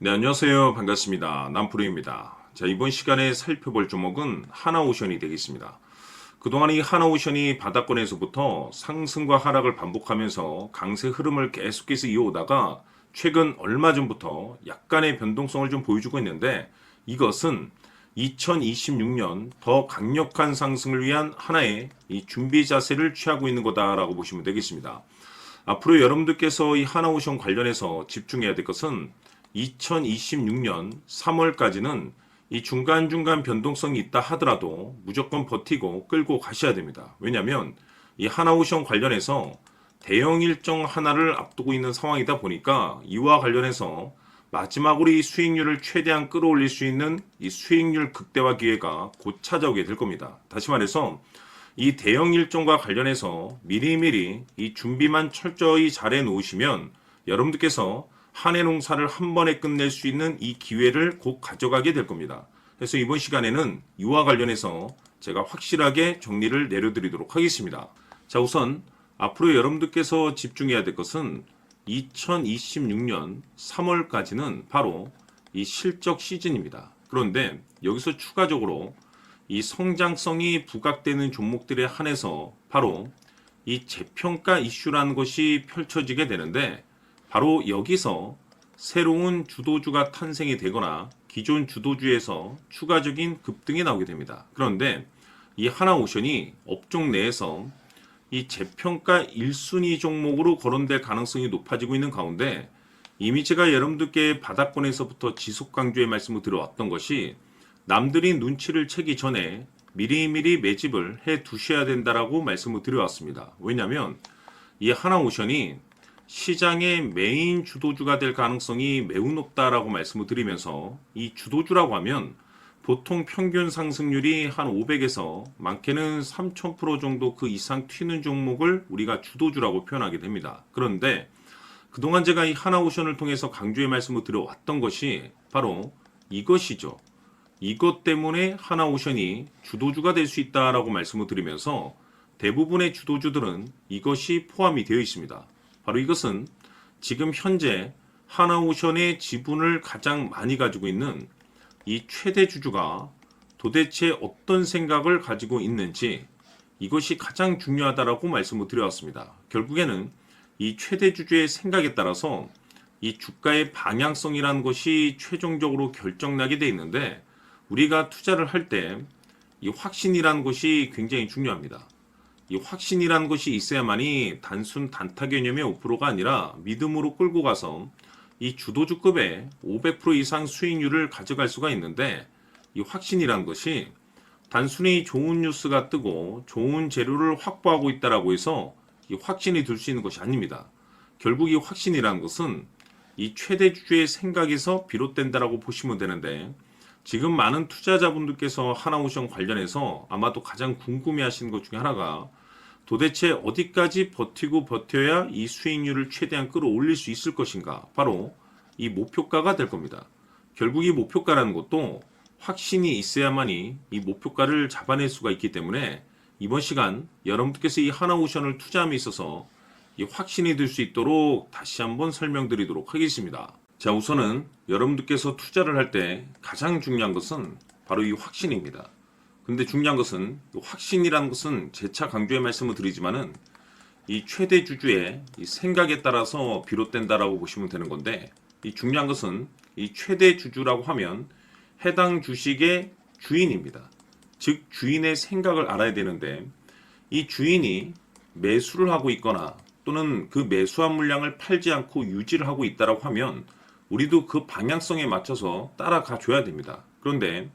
네, 안녕하세요. 반갑습니다. 남프로입니다. 자, 이번 시간에 살펴볼 종목은 하나오션이 되겠습니다. 그동안 이 하나오션이 바닥권에서부터 상승과 하락을 반복하면서 강세 흐름을 계속해서 이어오다가 최근 얼마 전부터 약간의 변동성을 좀 보여주고 있는데, 이것은 2026년 더 강력한 상승을 위한 하나의 이 준비 자세를 취하고 있는 거다라고 보시면 되겠습니다. 앞으로 여러분들께서 이 하나오션 관련해서 집중해야 될 것은 2026년 3월까지는 이 중간중간 변동성이 있다 하더라도 무조건 버티고 끌고 가셔야 됩니다. 왜냐하면 이 하나오션 관련해서 대형 일정 하나를 앞두고 있는 상황이다 보니까 이와 관련해서 마지막으로 이 수익률을 최대한 끌어올릴 수 있는 이 수익률 극대화 기회가 곧 찾아오게 될 겁니다. 다시 말해서 이 대형 일정과 관련해서 미리미리 이 준비만 철저히 잘해 놓으시면 여러분들께서 한 해 농사를 한 번에 끝낼 수 있는 이 기회를 곧 가져가게 될 겁니다. 그래서 이번 시간에는 이와 관련해서 제가 확실하게 정리를 내려드리도록 하겠습니다. 자, 우선 앞으로 여러분들께서 집중해야 될 것은 2026년 3월까지는 바로 이 실적 시즌입니다. 그런데 여기서 추가적으로 이 성장성이 부각되는 종목들에 한해서 바로 이 재평가 이슈라는 것이 펼쳐지게 되는데, 바로 여기서 새로운 주도주가 탄생이 되거나 기존 주도주에서 추가적인 급등이 나오게 됩니다. 그런데 이 하나오션이 업종 내에서 이 재평가 1순위 종목으로 거론될 가능성이 높아지고 있는 가운데, 이미 제가 여러분들께 바닥권에서부터 지속 강조의 말씀을 드려왔던 것이 남들이 눈치를 채기 전에 미리미리 매집을 해 두셔야 된다라고 말씀을 드려왔습니다. 왜냐하면 이 하나오션이 시장의 메인 주도주가 될 가능성이 매우 높다라고 말씀을 드리면서, 이 주도주라고 하면 보통 평균 상승률이 한 500에서 많게는 3000% 정도 그 이상 튀는 종목을 우리가 주도주라고 표현하게 됩니다. 그런데 그동안 제가 이 하나오션을 통해서 강조의 말씀을 드려왔던 것이 바로 이것이죠. 이것 때문에 하나오션이 주도주가 될 수 있다라고 말씀을 드리면서 대부분의 주도주들은 이것이 포함이 되어 있습니다. 바로 이것은 지금 현재 하나오션의 지분을 가장 많이 가지고 있는 이 최대 주주가 도대체 어떤 생각을 가지고 있는지, 이것이 가장 중요하다라고 말씀을 드려왔습니다. 결국에는 이 최대 주주의 생각에 따라서 이 주가의 방향성이라는 것이 최종적으로 결정나게 되어 있는데, 우리가 투자를 할 때 이 확신이라는 것이 굉장히 중요합니다. 이 확신이라는 것이 있어야만이 단순 단타 개념의 5%가 아니라 믿음으로 끌고 가서 이 주도주급의 500% 이상 수익률을 가져갈 수가 있는데, 이 확신이라는 것이 단순히 좋은 뉴스가 뜨고 좋은 재료를 확보하고 있다라고 해서 이 확신이 들 수 있는 것이 아닙니다. 결국 이 확신이라는 것은 이 최대 주주의 생각에서 비롯된다라고 보시면 되는데, 지금 많은 투자자분들께서 하나오션 관련해서 아마도 가장 궁금해하시는 것 중에 하나가 도대체 어디까지 버티고 버텨야 이 수익률을 최대한 끌어올릴 수 있을 것인가, 바로 이 목표가가 될 겁니다. 결국 이 목표가라는 것도 확신이 있어야만이 이 목표가를 잡아낼 수가 있기 때문에 이번 시간 여러분들께서 이 하나오션을 투자함에 있어서 이 확신이 들 수 있도록 다시 한번 설명드리도록 하겠습니다. 자, 우선은 여러분들께서 투자를 할 때 가장 중요한 것은 바로 이 확신입니다. 근데 중요한 것은 확신이라는 것은 재차 강조의 말씀을 드리지만은 이 최대 주주의 이 생각에 따라서 비롯된다라고 보시면 되는 건데, 이 중요한 것은 이 최대 주주라고 하면 해당 주식의 주인입니다. 즉 주인의 생각을 알아야 되는데, 이 주인이 매수를 하고 있거나 또는 그 매수한 물량을 팔지 않고 유지를 하고 있다라고 하면 우리도 그 방향성에 맞춰서 따라가 줘야 됩니다. 그런데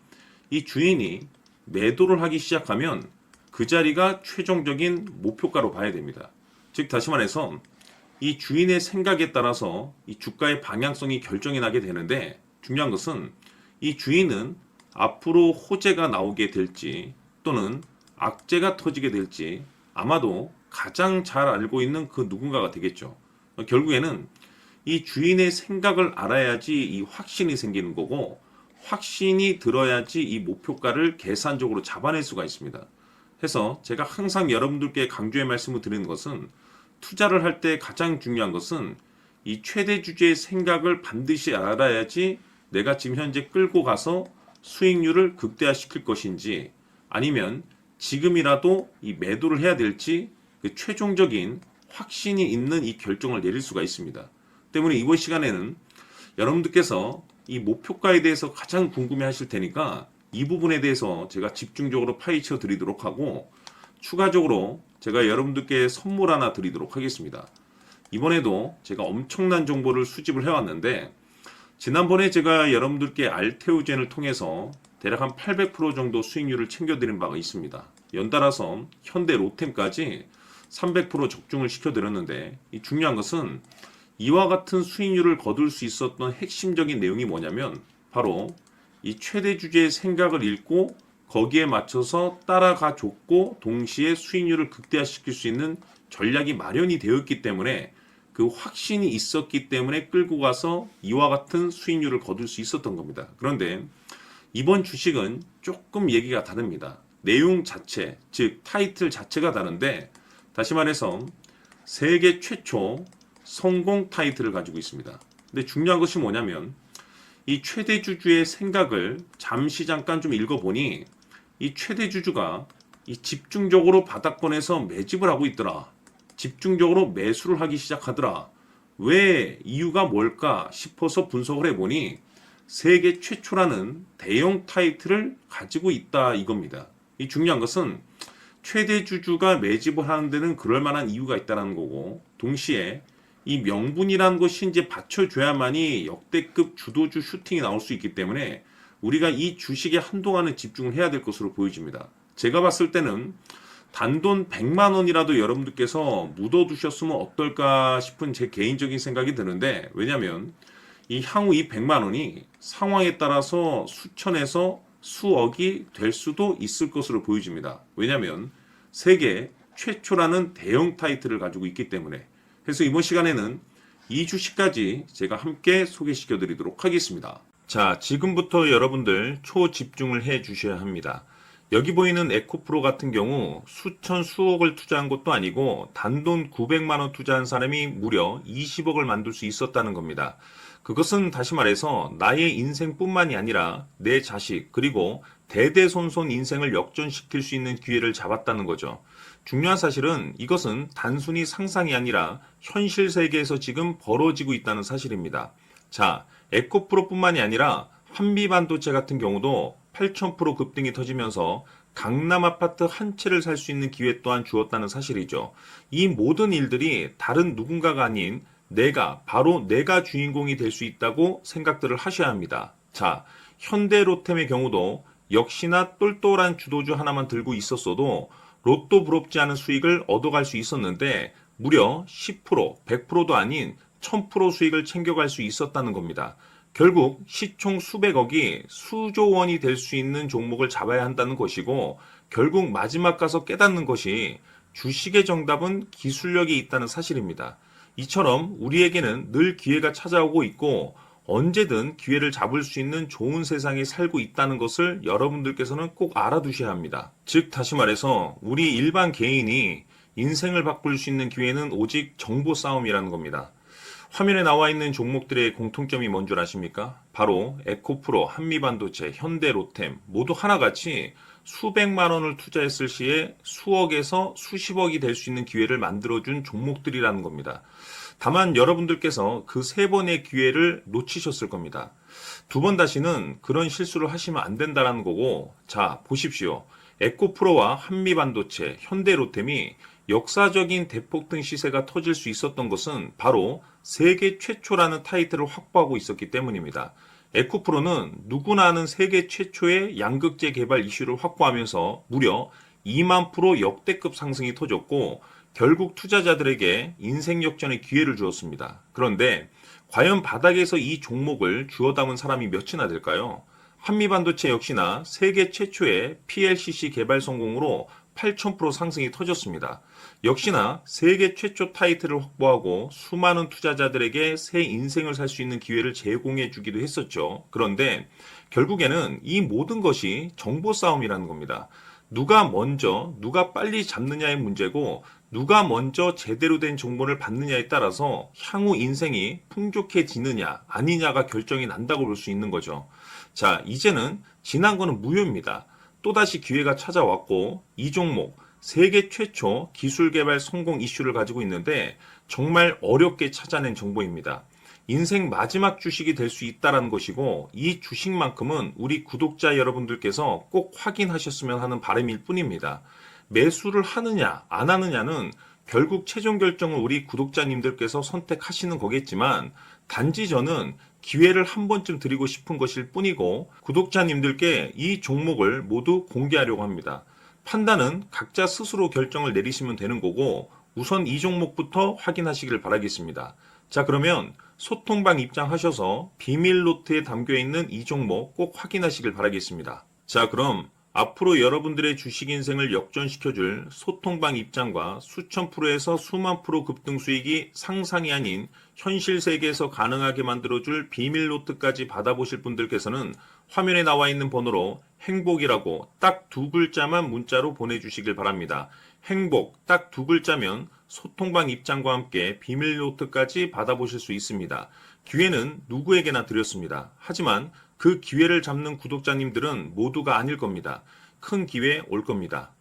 이 주인이 매도를 하기 시작하면 그 자리가 최종적인 목표가로 봐야 됩니다. 즉 다시 말해서 이 주인의 생각에 따라서 이 주가의 방향성이 결정이 나게 되는데, 중요한 것은 이 주인은 앞으로 호재가 나오게 될지 또는 악재가 터지게 될지 아마도 가장 잘 알고 있는 그 누군가가 되겠죠. 결국에는 이 주인의 생각을 알아야지 이 확신이 생기는 거고, 확신이 들어야지 이 목표가를 계산적으로 잡아낼 수가 있습니다. 해서 제가 항상 여러분들께 강조의 말씀을 드리는 것은, 투자를 할 때 가장 중요한 것은 이 최대 주주의 생각을 반드시 알아야지 내가 지금 현재 끌고 가서 수익률을 극대화시킬 것인지 아니면 지금이라도 이 매도를 해야 될지 그 최종적인 확신이 있는 이 결정을 내릴 수가 있습니다. 때문에 이번 시간에는 여러분들께서 이 목표가에 대해서 가장 궁금해 하실 테니까 이 부분에 대해서 제가 집중적으로 파헤쳐 드리도록 하고 추가적으로 제가 여러분들께 선물 하나 드리도록 하겠습니다. 이번에도 제가 엄청난 정보를 수집을 해왔는데 지난번에 제가 여러분들께 알테오젠을 통해서 대략 한 800% 정도 수익률을 챙겨드린 바가 있습니다. 연달아서 현대 로템까지 300% 적중을 시켜드렸는데 이 중요한 것은 이와 같은 수익률을 거둘 수 있었던 핵심적인 내용이 뭐냐면 바로 이 최대 주주의 생각을 읽고 거기에 맞춰서 따라가 줬고 동시에 수익률을 극대화시킬 수 있는 전략이 마련이 되어 있기 때문에 그 확신이 있었기 때문에 끌고 가서 이와 같은 수익률을 거둘 수 있었던 겁니다. 그런데 이번 주식은 조금 얘기가 다릅니다. 내용 자체, 즉 타이틀 자체가 다른데 다시 말해서 세계 최초 성공 타이틀을 가지고 있습니다. 근데 중요한 것이 뭐냐면 이 최대 주주의 생각을 잠깐 좀 읽어보니 이 최대 주주가 이 집중적으로 바닥권에서 매집을 하고 있더라. 집중적으로 매수를 하기 시작하더라. 왜 이유가 뭘까 싶어서 분석을 해보니 세계 최초라는 대형 타이틀을 가지고 있다 이겁니다. 이 중요한 것은 최대 주주가 매집을 하는 데는 그럴 만한 이유가 있다는 거고 동시에 이 명분이라는 것이 이제 받쳐줘야만이 역대급 주도주 슈팅이 나올 수 있기 때문에 우리가 이 주식에 한동안은 집중을 해야 될 것으로 보여집니다. 제가 봤을 때는 단돈 100만 원이라도 여러분들께서 묻어두셨으면 어떨까 싶은 제 개인적인 생각이 드는데 왜냐하면 이 향후 이 100만 원이 상황에 따라서 수천에서 수억이 될 수도 있을 것으로 보여집니다. 왜냐하면 세계 최초라는 대형 타이틀을 가지고 있기 때문에 그래서 이번 시간에는 이 주식까지 제가 함께 소개시켜 드리도록 하겠습니다. 자, 지금부터 여러분들 초집중을 해 주셔야 합니다. 여기 보이는 에코프로 같은 경우 수천 수억을 투자한 것도 아니고 단돈 900만 원 투자한 사람이 무려 20억을 만들 수 있었다는 겁니다. 그것은 다시 말해서 나의 인생뿐만이 아니라 내 자식 그리고 대대손손 인생을 역전시킬 수 있는 기회를 잡았다는 거죠. 중요한 사실은 이것은 단순히 상상이 아니라 현실 세계에서 지금 벌어지고 있다는 사실입니다. 자, 에코프로뿐만이 아니라 한미반도체 같은 경우도 8,000% 급등이 터지면서 강남 아파트 한 채를 살 수 있는 기회 또한 주었다는 사실이죠. 이 모든 일들이 다른 누군가가 아닌 바로 내가 주인공이 될 수 있다고 생각들을 하셔야 합니다. 자, 현대로템의 경우도 역시나 똘똘한 주도주 하나만 들고 있었어도 로또 부럽지 않은 수익을 얻어갈 수 있었는데 무려 10%, 100%도 아닌 1000% 수익을 챙겨갈 수 있었다는 겁니다. 결국 시총 수백억이 수조 원이 될 수 있는 종목을 잡아야 한다는 것이고 결국 마지막 가서 깨닫는 것이 주식의 정답은 기술력이 있다는 사실입니다. 이처럼 우리에게는 늘 기회가 찾아오고 있고 언제든 기회를 잡을 수 있는 좋은 세상에 살고 있다는 것을 여러분들께서는 꼭 알아두셔야 합니다. 즉 다시 말해서 우리 일반 개인이 인생을 바꿀 수 있는 기회는 오직 정보 싸움이라는 겁니다. 화면에 나와 있는 종목들의 공통점이 뭔 줄 아십니까? 바로 에코프로, 한미반도체, 현대로템 모두 하나같이 수백만 원을 투자했을 시에 수억에서 수십억이 될 수 있는 기회를 만들어준 종목들이라는 겁니다. 다만 여러분들께서 그 세 번의 기회를 놓치셨을 겁니다. 두 번 다시는 그런 실수를 하시면 안 된다는 거고 자 보십시오. 에코프로와 한미반도체, 현대로템이 역사적인 대폭등 시세가 터질 수 있었던 것은 바로 세계 최초라는 타이틀을 확보하고 있었기 때문입니다. 에코프로는 누구나 아는 세계 최초의 양극재 개발 이슈를 확보하면서 무려 2만 프로 역대급 상승이 터졌고 결국 투자자들에게 인생 역전의 기회를 주었습니다. 그런데 과연 바닥에서 이 종목을 주워 담은 사람이 몇이나 될까요? 한미반도체 역시나 세계 최초의 PLCC 개발 성공으로 8,000% 상승이 터졌습니다. 역시나 세계 최초 타이틀을 확보하고 수많은 투자자들에게 새 인생을 살 수 있는 기회를 제공해 주기도 했었죠. 그런데 결국에는 이 모든 것이 정보 싸움이라는 겁니다. 누가 먼저, 누가 빨리 잡느냐의 문제고 누가 먼저 제대로 된 정보를 받느냐에 따라서 향후 인생이 풍족해지느냐 아니냐가 결정이 난다고 볼 수 있는 거죠. 자, 이제는 지난 거는 무효입니다. 또다시 기회가 찾아왔고 이 종목 세계 최초 기술 개발 성공 이슈를 가지고 있는데 정말 어렵게 찾아낸 정보입니다. 인생 마지막 주식이 될 수 있다는 것이고 이 주식만큼은 우리 구독자 여러분들께서 꼭 확인하셨으면 하는 바람일 뿐입니다. 매수를 하느냐 안 하느냐는 결국 최종 결정을 우리 구독자님들께서 선택하시는 거겠지만 단지 저는 기회를 한 번쯤 드리고 싶은 것일 뿐이고 구독자님들께 이 종목을 모두 공개하려고 합니다. 판단은 각자 스스로 결정을 내리시면 되는 거고 우선 이 종목부터 확인하시길 바라겠습니다. 자, 그러면 소통방 입장하셔서 비밀 노트에 담겨 있는 이 종목 꼭 확인하시길 바라겠습니다. 자, 그럼 앞으로 여러분들의 주식 인생을 역전시켜줄 소통방 입장과 수천 프로에서 수만 프로 급등 수익이 상상이 아닌 현실 세계에서 가능하게 만들어줄 비밀 노트까지 받아보실 분들께서는 화면에 나와 있는 번호로 행복이라고 딱 두 글자만 문자로 보내주시길 바랍니다. 행복 딱 두 글자면 소통방 입장과 함께 비밀 노트까지 받아보실 수 있습니다. 기회는 누구에게나 드렸습니다. 하지만 그 기회를 잡는 구독자님들은 모두가 아닐 겁니다. 큰 기회 올 겁니다.